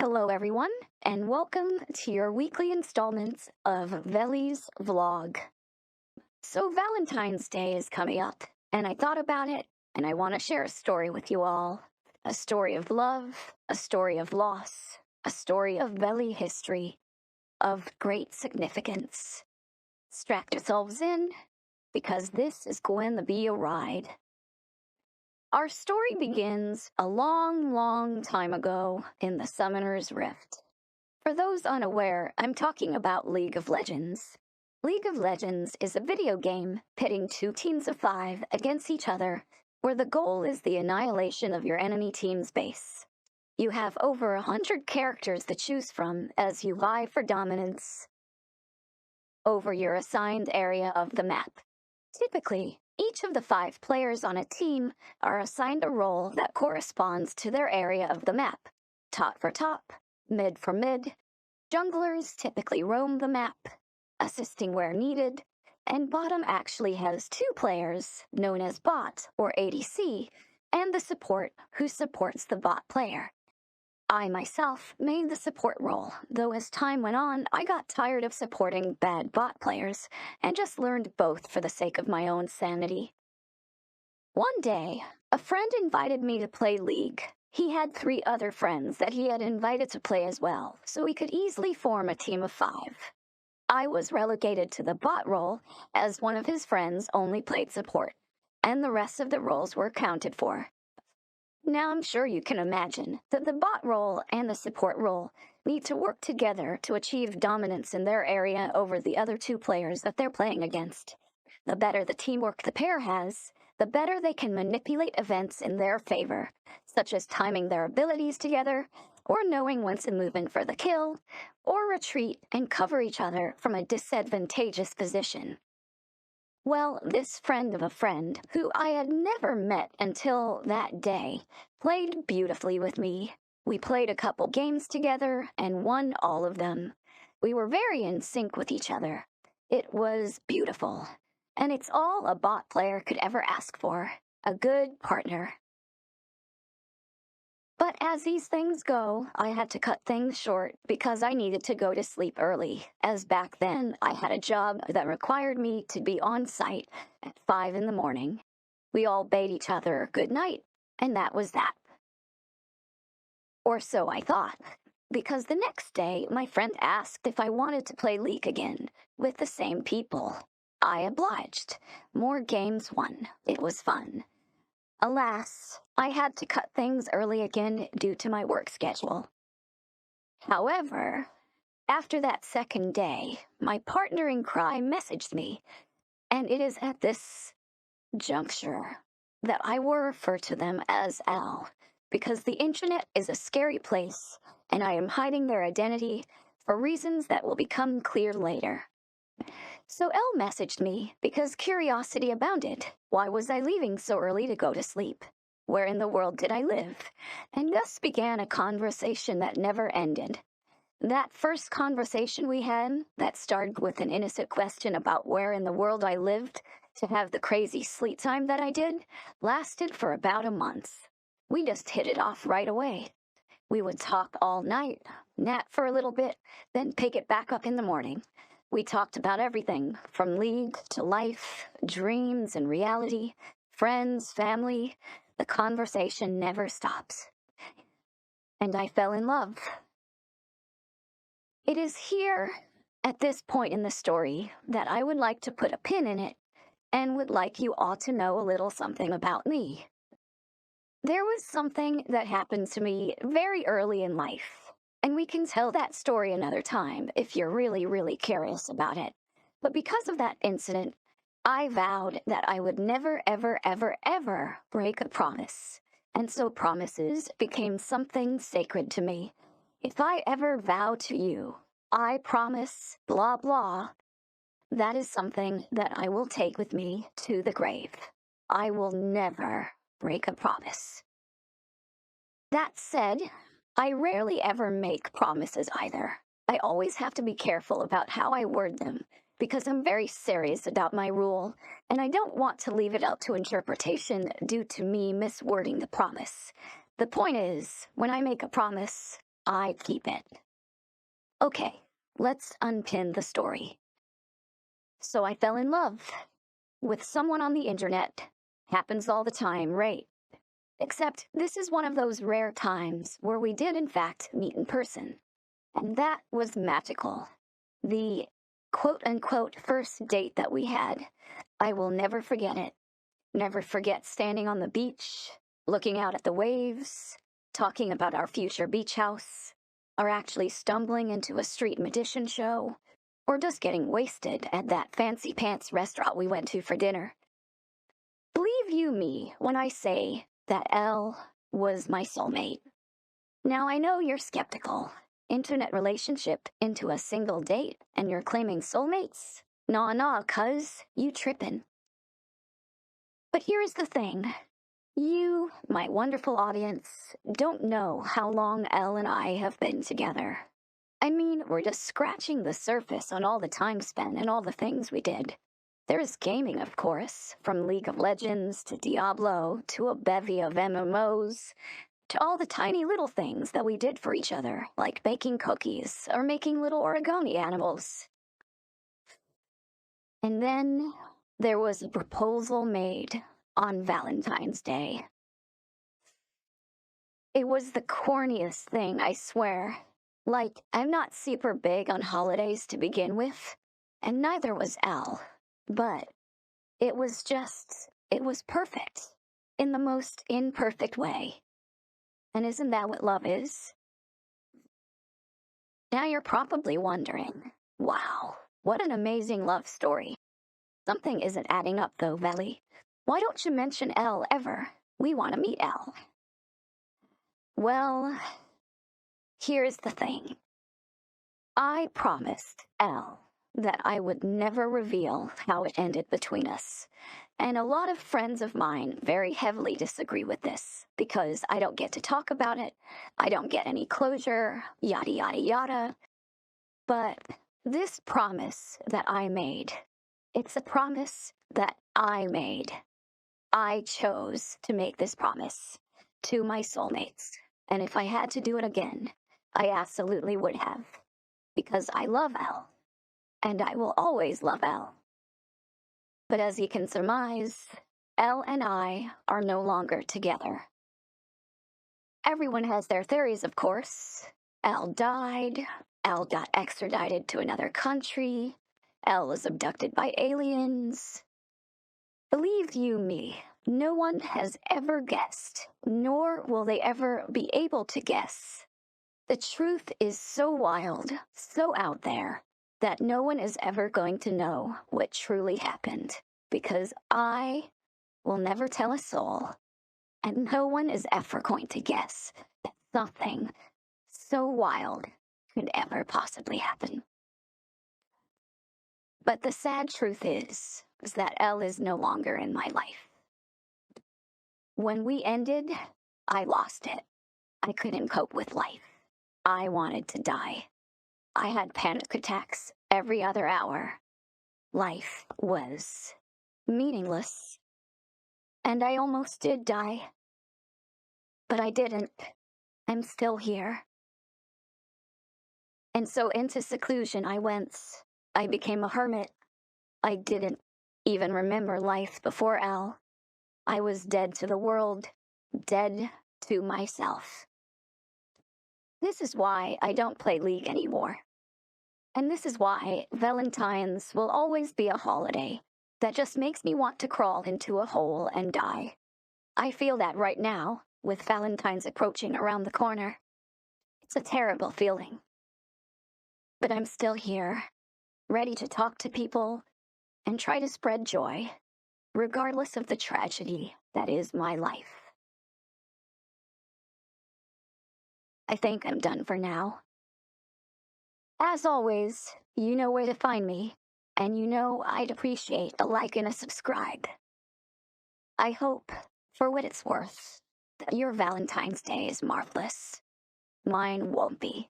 Hello, everyone, and welcome to your weekly installments of Vely's vlog. So, Valentine's Day is coming up, and I thought about it, and I want to share a story with you all. A story of love, a story of loss, a story of Vely history, of great significance. Strap yourselves in, because this is going to be a ride. Our story begins a long time ago in the Summoner's Rift. For those unaware, I'm talking about League of Legends. League of Legends is a video game pitting two teams of 5 against each other, where the goal is the annihilation of your enemy team's base. You have over 100 characters to choose from as you vie for dominance over your assigned area of the map. Typically, each of the 5 players on a team are assigned a role that corresponds to their area of the map. Top for top, mid for mid. Junglers typically roam the map, assisting where needed, and bottom actually has 2 players, known as bot or ADC, and the support who supports the bot player. I myself made the support role, though as time went on, I got tired of supporting bad bot players and just learned both for the sake of my own sanity. One day, a friend invited me to play League. He had 3 other friends that he had invited to play as well, so we could easily form a team of 5. I was relegated to the bot role as one of his friends only played support, and the rest of the roles were accounted for. Now I'm sure you can imagine that the bot role and the support role need to work together to achieve dominance in their area over the other 2 players that they're playing against. The better the teamwork the pair has, the better they can manipulate events in their favor, such as timing their abilities together, or knowing when to move in for the kill, or retreat and cover each other from a disadvantageous position. Well, this friend of a friend, who I had never met until that day, played beautifully with me. We played a couple games together and won all of them. We were very in sync with each other. It was beautiful. And it's all a bot player could ever ask for, a good partner. But as these things go, I had to cut things short because I needed to go to sleep early, as back then I had a job that required me to be on site at 5 in the morning. We all bade each other good night, and that was that. Or so I thought, because the next day my friend asked if I wanted to play League again, with the same people. I obliged. More games won. It was fun. Alas, I had to cut things early again due to my work schedule. However, after that second day, my partner in crime messaged me, and it is at this juncture that I will refer to them as Al, because the internet is a scary place, and I am hiding their identity for reasons that will become clear later. So Elle messaged me because curiosity abounded. Why was I leaving so early to go to sleep? Where in the world did I live? And thus began a conversation that never ended. That first conversation we had, that started with an innocent question about where in the world I lived to have the crazy sleep time that I did, lasted for about a month. We just hit it off right away. We would talk all night, nap for a little bit, then pick it back up in the morning. We talked about everything, from League to life, dreams and reality, friends, family. The conversation never stops. And I fell in love. It is here, at this point in the story, that I would like to put a pin in it, and would like you all to know a little something about me. There was something that happened to me very early in life. And we can tell that story another time if you're really curious about it. But because of that incident, I vowed that I would never, ever break a promise. And so promises became something sacred to me. If I ever vow to you, I promise, blah, blah, that is something that I will take with me to the grave. I will never break a promise. That said, I rarely ever make promises either. I always have to be careful about how I word them, because I'm very serious about my rule, and I don't want to leave it up to interpretation due to me miswording the promise. The point is, when I make a promise, I keep it. Okay, let's unpin the story. So I fell in love with someone on the internet. Happens all the time, right? Except this is one of those rare times where we did, in fact, meet in person. And that was magical. The quote unquote first date that we had. I will never forget it. Never forget standing on the beach, looking out at the waves, talking about our future beach house, or actually stumbling into a street magician show, or just getting wasted at that fancy pants restaurant we went to for dinner. Believe you me when I say that Elle was my soulmate. Now I know you're skeptical. Internet relationship into a single date and you're claiming soulmates? Nah, cuz you trippin'. But here's the thing. You, my wonderful audience, don't know how long Elle and I have been together. I mean, we're just scratching the surface on all the time spent and all the things we did. There's gaming, of course, from League of Legends to Diablo to a bevy of MMOs, to all the tiny little things that we did for each other, like baking cookies or making little origami animals. And then there was a proposal made on Valentine's Day. It was the corniest thing, I swear. Like, I'm not super big on holidays to begin with, and neither was Elle. But it was perfect. In the most imperfect way. And isn't that what love is? Now you're probably wondering, wow, what an amazing love story. Something isn't adding up though, Vely. Why don't you mention Elle ever? We want to meet Elle. Well, here's the thing. I promised Elle that I would never reveal how it ended between us. And a lot of friends of mine very heavily disagree with this because I don't get to talk about it, I don't get any closure, yada yada yada. But this promise that I made, it's a promise that I made. I chose to make this promise to my soulmates. And if I had to do it again, I absolutely would have. Because I love Elle. And I will always love Elle. But as you can surmise, Elle and I are no longer together. Everyone has their theories, of course. Elle died. Elle got extradited to another country. Elle was abducted by aliens. Believe you me, no one has ever guessed, nor will they ever be able to guess. The truth is so wild, so out there, that no one is ever going to know what truly happened, because I will never tell a soul, and no one is ever going to guess that something so wild could ever possibly happen. But the sad truth is that Elle is no longer in my life. When we ended, I lost it. I couldn't cope with life. I wanted to die. I had panic attacks every other hour. Life was meaningless. And I almost did die. But I didn't. I'm still here. And so into seclusion I went. I became a hermit. I didn't even remember life before Elle. I was dead to the world, dead to myself. This is why I don't play League anymore. And this is why Valentine's will always be a holiday that just makes me want to crawl into a hole and die. I feel that right now, with Valentine's approaching around the corner. It's a terrible feeling. But I'm still here, ready to talk to people and try to spread joy, regardless of the tragedy that is my life. I think I'm done for now. As always, you know where to find me, and you know I'd appreciate a like and a subscribe. I hope, for what it's worth, that your Valentine's Day is marvelous. Mine won't be.